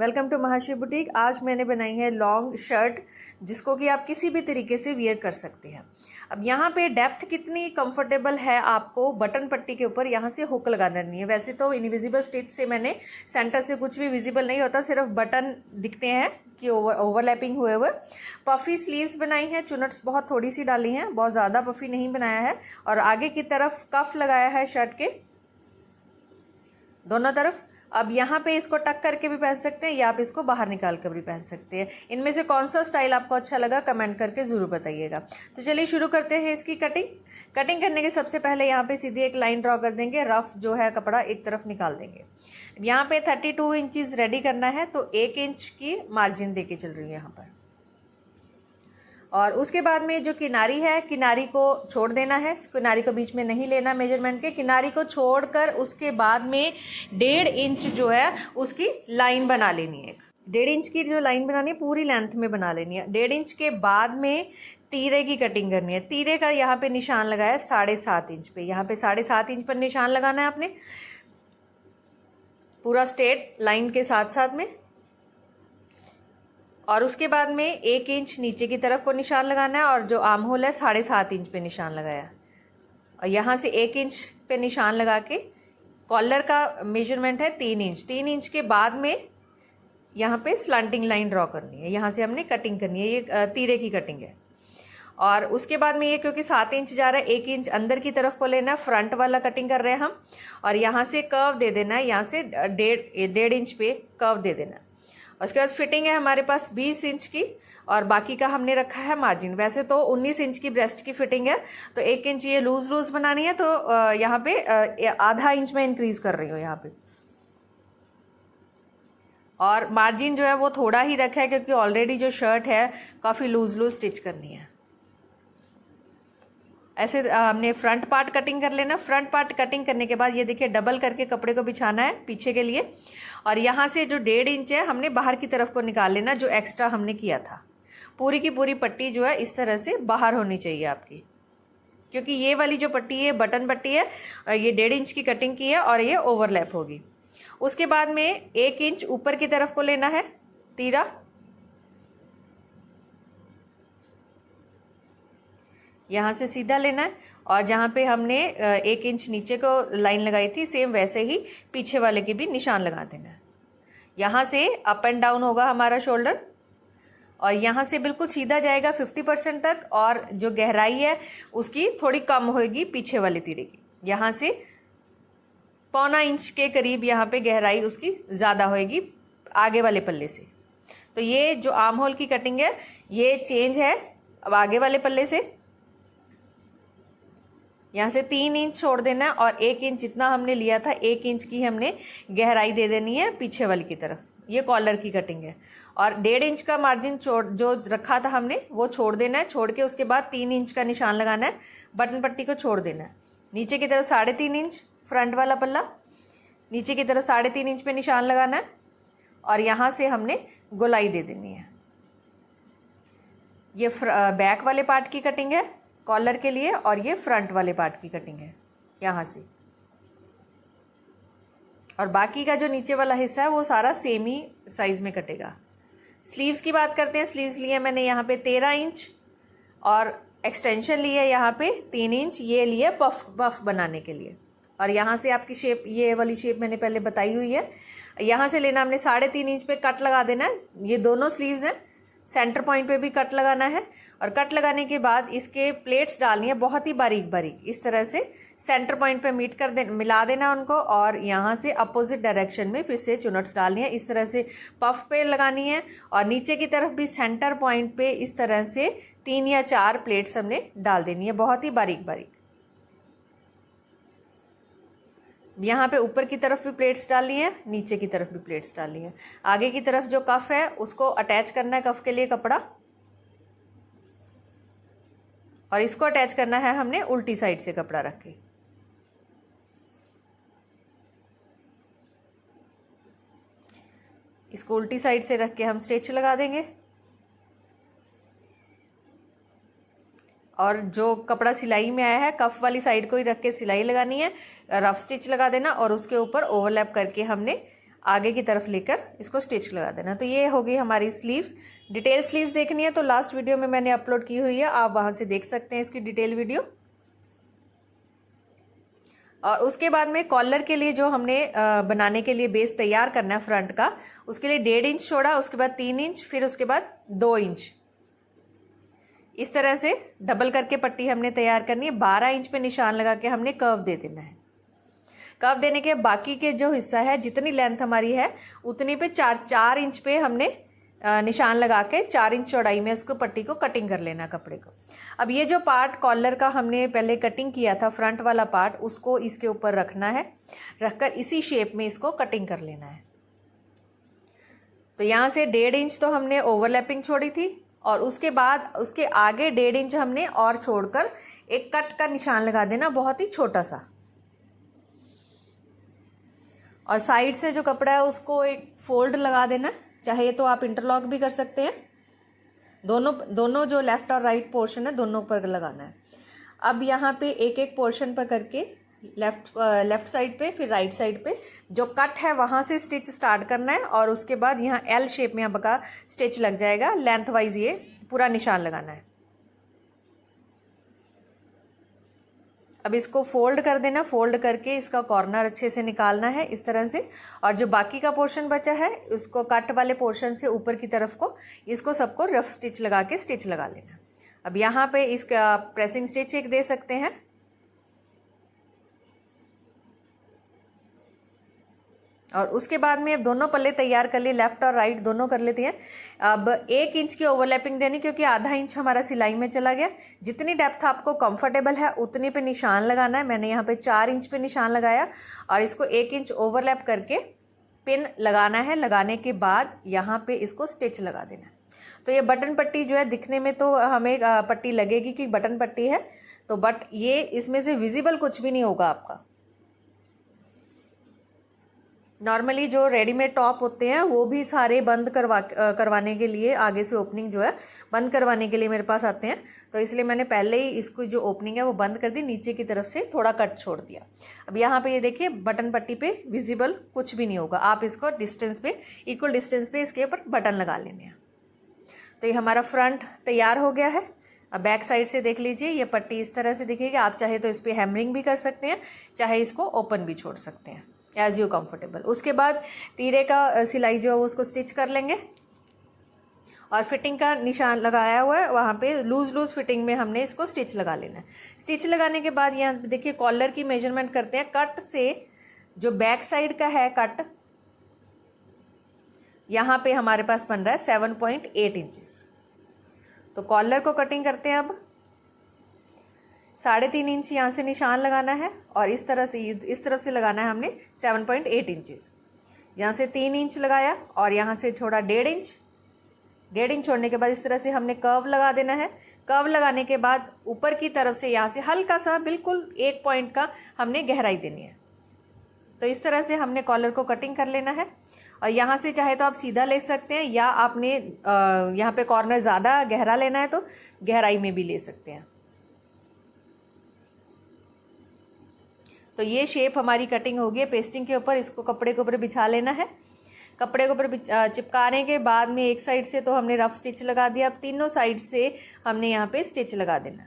Welcome to Mahashri boutique. आज मैंने बनाई है लॉन्ग शर्ट जिसको कि आप किसी भी तरीके से वियर कर सकते हैं। अब यहाँ पे डेप्थ कितनी कंफर्टेबल है, आपको बटन पट्टी के ऊपर यहाँ से हुक लगा देनी है। वैसे तो इनविजिबल स्टिच से मैंने सेंटर से कुछ भी विजिबल नहीं होता, सिर्फ बटन दिखते हैं कि ओवरलैपिंग हुए हुए। पफी स्लीव्स बनाई हैं, चुनट्स बहुत थोड़ी सी डाली हैं, बहुत ज़्यादा पफी नहीं बनाया है। और आगे की तरफ कफ लगाया है शर्ट के दोनों तरफ। अब यहाँ पे इसको टक करके भी पहन सकते हैं या आप इसको बाहर निकाल कर भी पहन सकते हैं। इनमें से कौन सा स्टाइल आपको अच्छा लगा कमेंट करके ज़रूर बताइएगा। तो चलिए शुरू करते हैं इसकी कटिंग करने के सबसे पहले यहाँ पे सीधी एक लाइन ड्रॉ कर देंगे। रफ जो है कपड़ा एक तरफ निकाल देंगे। यहाँ पे 32 इंचज़ रेडी करना है, तो 1 इंच की मार्जिन दे के चल रही हूँ यहाँ पर। और उसके बाद में जो किनारी है, किनारी को छोड़ देना है, किनारी को बीच में नहीं लेना मेजरमेंट के। किनारी को छोड़कर उसके बाद में 1.5 इंच जो है उसकी लाइन बना लेनी है। 1.5 इंच की जो लाइन बनानी है पूरी लेंथ में बना लेनी है। 1.5 इंच के बाद में तीरे की कटिंग करनी है। तीरे का यहाँ पे निशान लगाया 7.5 इंच पे। यहाँ पे 7.5 इंच पर निशान लगाना है आपने, पूरा स्ट्रेट लाइन के साथ साथ में। और उसके बाद में 1 इंच नीचे की तरफ को निशान लगाना है, और जो आर्म होल है 7.5 इंच पे निशान लगाया। और यहाँ से 1 इंच पे निशान लगा के कॉलर का मेजरमेंट है 3 इंच। 3 इंच के बाद में यहाँ पे स्लांटिंग लाइन ड्रॉ करनी है। यहाँ से हमने कटिंग करनी है, ये तीरे की कटिंग है। और उसके बाद में ये क्योंकि 7 इंच जा रहा है, 1 इंच अंदर की तरफ को लेना है, फ्रंट वाला कटिंग कर रहे हैं हम। और यहाँ से कर्व दे देना है, यहाँ से 1.5 इंच पे कर्व दे देना है। उसके बाद फिटिंग है हमारे पास 20 इंच की, और बाकी का हमने रखा है मार्जिन। वैसे तो 19 इंच की ब्रेस्ट की फिटिंग है, तो 1 इंच ये लूज बनानी है, तो यहाँ पे आधा इंच में इंक्रीज कर रही हूँ यहाँ पे। और मार्जिन जो है वो थोड़ा ही रखा है क्योंकि ऑलरेडी जो शर्ट है काफ़ी लूज स्टिच करनी है। ऐसे हमने फ्रंट पार्ट कटिंग कर लेना। फ्रंट पार्ट कटिंग करने के बाद ये देखिए डबल करके कपड़े को बिछाना है पीछे के लिए। और यहाँ से जो 1.5 इंच है हमने बाहर की तरफ को निकाल लेना, जो एक्स्ट्रा हमने किया था। पूरी की पूरी पट्टी जो है इस तरह से बाहर होनी चाहिए आपकी, क्योंकि ये वाली जो पट्टी है बटन पट्टी है, ये 1.5 इंच की कटिंग की है और ये ओवरलैप होगी। उसके बाद में 1 इंच ऊपर की तरफ को लेना है तीरा, यहाँ से सीधा लेना है। और जहाँ पे हमने 1 इंच नीचे को लाइन लगाई थी, सेम वैसे ही पीछे वाले की भी निशान लगा देना है। यहाँ से अप एंड डाउन होगा हमारा शोल्डर, और यहाँ से बिल्कुल सीधा जाएगा 50% तक, और जो गहराई है उसकी थोड़ी कम होगी पीछे वाले तीरे की। यहाँ से 1.25 इंच के करीब यहाँ पे गहराई उसकी ज़्यादा होगी आगे वाले पल्ले से। तो ये जो आर्म होल की कटिंग है ये चेंज है अब आगे वाले पल्ले से। यहाँ से 3 इंच छोड़ देना है, और 1 इंच जितना हमने लिया था 1 इंच की हमने गहराई दे देनी है पीछे वाली की तरफ। ये कॉलर की कटिंग है। और 1.5 इंच का मार्जिन जो रखा था हमने वो छोड़ देना है। छोड़ के उसके बाद 3 इंच का निशान लगाना है, बटन पट्टी को छोड़ देना है। नीचे की तरफ 3.5 इंच फ्रंट वाला पल्ला, नीचे की तरफ 3.5 इंच पे निशान लगाना है, और यहाँ से हमने गोलाई दे देनी है। ये बैक वाले पार्ट की कटिंग है कॉलर के लिए, और ये फ्रंट वाले पार्ट की कटिंग है यहाँ से। और बाकी का जो नीचे वाला हिस्सा है वो सारा सेम ही साइज़ में कटेगा। स्लीव्स की बात करते हैं। स्लीव्स लिए मैंने यहाँ पे 13 इंच, और एक्सटेंशन लिए यहाँ पे 3 इंच, ये लिए पफ बनाने के लिए। और यहाँ से आपकी शेप, ये वाली शेप मैंने पहले बताई हुई है। यहाँ से लेना हमने 3.5 इंच पे कट लगा देना है। ये दोनों स्लीव्स हैं, सेंटर पॉइंट पे भी कट लगाना है। और कट लगाने के बाद इसके प्लेट्स डालनी है बहुत ही बारीक बारीक, इस तरह से सेंटर पॉइंट पे मिला देना उनको। और यहाँ से अपोजिट डायरेक्शन में फिर से चुनट्स डालनी है, इस तरह से पफ पे लगानी है। और नीचे की तरफ भी सेंटर पॉइंट पे इस तरह से 3 या 4 प्लेट्स हमने डाल देनी है, बहुत ही बारीक बारीक। यहाँ पे ऊपर की तरफ भी प्लेट्स डाली है, नीचे की तरफ भी प्लेट्स डाली है। आगे की तरफ जो कफ है उसको अटैच करना है कफ के लिए कपड़ा, और इसको अटैच करना है हमने उल्टी साइड से कपड़ा रख के। इसको उल्टी साइड से रख के हम स्टिच लगा देंगे। और जो कपड़ा सिलाई में आया है कफ वाली साइड को ही रख के सिलाई लगानी है, रफ स्टिच लगा देना, और उसके ऊपर ओवरलैप करके हमने आगे की तरफ लेकर इसको स्टिच लगा देना। तो ये हो गई हमारी स्लीव्स। डिटेल स्लीव्स देखनी है तो लास्ट वीडियो में मैंने अपलोड की हुई है, आप वहाँ से देख सकते हैं इसकी डिटेल वीडियो। और उसके बाद में कॉलर के लिए जो हमने बनाने के लिए बेस तैयार करना है फ्रंट का, उसके लिए 1.5 इंच छोड़ा, उसके बाद 3 इंच, फिर उसके बाद 2 इंच, इस तरह से डबल करके पट्टी हमने तैयार करनी है। 12 इंच पे निशान लगा के हमने कर्व दे देना है। कर्व देने के बाकी के जो हिस्सा है, जितनी लेंथ हमारी है उतनी पे 4 इंच पे हमने निशान लगा के 4 इंच चौड़ाई में इसको पट्टी को कटिंग कर लेना कपड़े को। अब ये जो पार्ट कॉलर का हमने पहले कटिंग किया था, फ्रंट वाला पार्ट, उसको इसके ऊपर रखना है, रखकर इसी शेप में इसको कटिंग कर लेना है। तो यहाँ से 1.5 इंच तो हमने ओवरलैपिंग छोड़ी थी और उसके बाद उसके आगे 1.5 इंच हमने और छोड़कर एक कट का निशान लगा देना, बहुत ही छोटा सा। और साइड से जो कपड़ा है उसको एक फोल्ड लगा देना, चाहे तो आप इंटरलॉक भी कर सकते हैं। दोनों जो लेफ्ट और राइट पोर्शन है दोनों पर लगाना है। अब यहाँ पे एक एक पोर्शन पर करके लेफ्ट साइड पे फिर राइट साइड पे जो कट है वहाँ से स्टिच स्टार्ट करना है और उसके बाद यहाँ एल शेप में यहाँ का स्टिच लग जाएगा। लेंथ वाइज ये पूरा निशान लगाना है। अब इसको फोल्ड कर देना, फोल्ड करके इसका कॉर्नर अच्छे से निकालना है इस तरह से। और जो बाकी का पोर्शन बचा है उसको कट वाले पोर्शन से ऊपर की तरफ को इसको सबको रफ स्टिच लगा के स्टिच लगा लेना। अब यहाँ पे इसका प्रेसिंग स्टिच एक दे सकते हैं। और उसके बाद में अब दोनों पल्ले तैयार कर लिए, लेफ्ट और राइट दोनों कर लेते हैं। अब 1 इंच की ओवरलैपिंग देनी, क्योंकि आधा इंच हमारा सिलाई में चला गया। जितनी डेप्थ आपको कंफर्टेबल है उतनी पे निशान लगाना है। मैंने यहाँ पे 4 इंच पे निशान लगाया और इसको 1 इंच ओवरलैप करके पिन लगाना है। लगाने के बाद यहाँ पे इसको स्टिच लगा देना है। तो ये बटन पट्टी जो है दिखने में तो हमें पट्टी लगेगी कि बटन पट्टी है, तो बट ये इसमें से विजिबल कुछ भी नहीं होगा आपका। नॉर्मली जो रेडीमेड टॉप होते हैं वो भी सारे बंद करवाने के लिए, आगे से ओपनिंग जो है बंद करवाने के लिए मेरे पास आते हैं, तो इसलिए मैंने पहले ही इसको जो ओपनिंग है वो बंद कर दी, नीचे की तरफ से थोड़ा कट छोड़ दिया। अब यहाँ पे ये देखिए बटन पट्टी पे विजिबल कुछ भी नहीं होगा। आप इसको डिस्टेंस पे, इक्वल डिस्टेंस पे इसके ऊपर बटन लगा लेने हैं। तो ये हमारा फ्रंट तैयार हो गया है। अब बैक साइड से देख लीजिए, ये पट्टी इस तरह से दिखेगी। आप चाहे तो इस पर हैमरिंग भी कर सकते हैं, चाहे इसको ओपन भी छोड़ सकते हैं, एज यू कंफर्टेबल। उसके बाद तीरे का सिलाई जो है उसको स्टिच कर लेंगे और फिटिंग का निशान लगाया हुआ है वहाँ पे लूज फिटिंग में हमने इसको स्टिच लगा लेना है। स्टिच लगाने के बाद यहाँ देखिए कॉलर की मेजरमेंट करते हैं। कट से जो बैक साइड का है कट, यहाँ पे हमारे पास बन रहा है 7.8 इंचेस। तो कॉलर को कटिंग करते हैं। अब 3.5 इंच यहाँ से निशान लगाना है और इस तरफ से लगाना है हमने 7.8 इंचेस। यहाँ से 3 इंच लगाया और यहाँ से छोड़ा 1.5 इंच। 1.5 इंच छोड़ने के बाद इस तरह से हमने कर्व लगा देना है। कर्व लगाने के बाद ऊपर की तरफ से यहाँ से हल्का सा बिल्कुल 1 पॉइंट का हमने गहराई देनी है। तो इस तरह से हमने कॉलर को कटिंग कर लेना है। और यहाँ से चाहे तो आप सीधा ले सकते हैं, या आपने यहाँ पे कॉर्नर ज़्यादा गहरा लेना है तो गहराई में भी ले सकते हैं। तो ये शेप हमारी कटिंग हो गई है पेस्टिंग के ऊपर। इसको कपड़े के ऊपर बिछा लेना है। कपड़े के ऊपर चिपकाने के बाद में एक साइड से तो हमने रफ स्टिच लगा दिया। अब तीनों साइड से हमने यहाँ पे स्टिच लगा देना।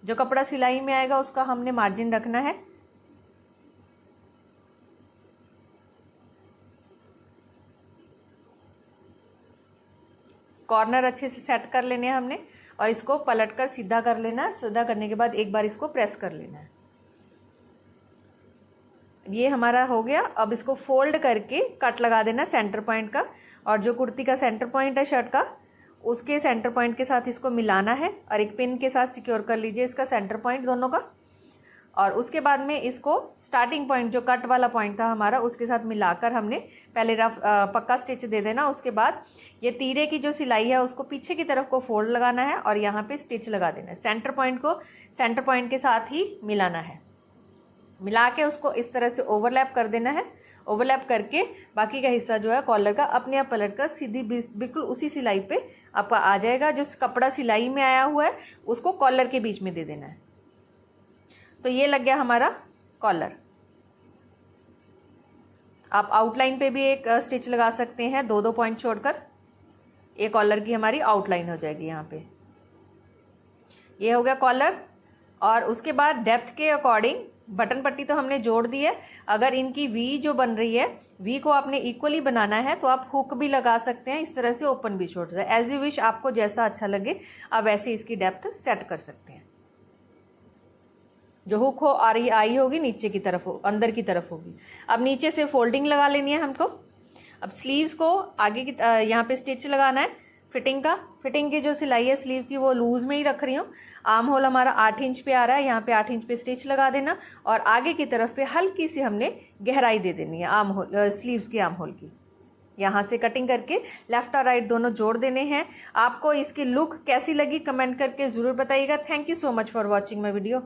जो कपड़ा सिलाई में आएगा उसका हमने मार्जिन रखना है। कॉर्नर अच्छे से सेट कर लेने हैं हमने और इसको पलट कर सीधा कर लेना है। सीधा करने के बाद एक बार इसको प्रेस कर लेना है। ये हमारा हो गया। अब इसको फोल्ड करके कट लगा देना सेंटर पॉइंट का, और जो कुर्ती का सेंटर पॉइंट है शर्ट का उसके सेंटर पॉइंट के साथ इसको मिलाना है और एक पिन के साथ सिक्योर कर लीजिए इसका सेंटर पॉइंट दोनों का। और उसके बाद में इसको स्टार्टिंग पॉइंट जो कट वाला पॉइंट था हमारा उसके साथ मिलाकर हमने पहले रफ पक्का स्टिच दे देना। उसके बाद ये तीरे की जो सिलाई है उसको पीछे की तरफ को फोल्ड लगाना है और यहाँ पे स्टिच लगा देना है। सेंटर पॉइंट को सेंटर पॉइंट के साथ ही मिलाना है। मिला के उसको इस तरह से ओवरलैप कर देना है। ओवरलैप करके बाकी का हिस्सा जो है कॉलर का अपने आप पलट कर सीधी बिल्कुल उसी सिलाई पे आपका आ जाएगा। जो कपड़ा सिलाई में आया हुआ है उसको कॉलर के बीच में दे देना है। तो ये लग गया हमारा कॉलर। आप आउटलाइन पे भी एक स्टिच लगा सकते हैं, 2-2 पॉइंट छोड़कर। एक कॉलर की हमारी आउटलाइन हो जाएगी यहाँ पे। ये हो गया कॉलर। और उसके बाद डेप्थ के अकॉर्डिंग बटन पट्टी तो हमने जोड़ दी है। अगर इनकी वी जो बन रही है, वी को आपने इक्वली बनाना है तो आप हुक भी लगा सकते हैं, इस तरह से ओपन भी छोड़ सकते हैं। एज यू विश, आपको जैसा अच्छा लगे आप वैसे इसकी डेप्थ सेट कर सकते हैं। जो हुक हो आई होगी नीचे की तरफ हो, अंदर की तरफ होगी। अब नीचे से फोल्डिंग लगा लेनी है हमको। अब स्लीव्स को आगे की यहाँ पे स्टिच लगाना है फिटिंग का। फिटिंग की जो सिलाई है स्लीव की वो लूज में ही रख रही हूँ। आर्म होल हमारा 8 इंच पे आ रहा है, यहाँ पे 8 इंच पे स्टिच लगा देना और आगे की तरफ पे हल्की सी हमने गहराई दे देनी है आर्म होल, स्लीव्स की आर्म होल की। यहाँ से कटिंग करके लेफ्ट और राइट दोनों जोड़ देने हैं। आपको इसकी लुक कैसी लगी कमेंट करके ज़रूर बताइएगा। Thank you so much for watching my video.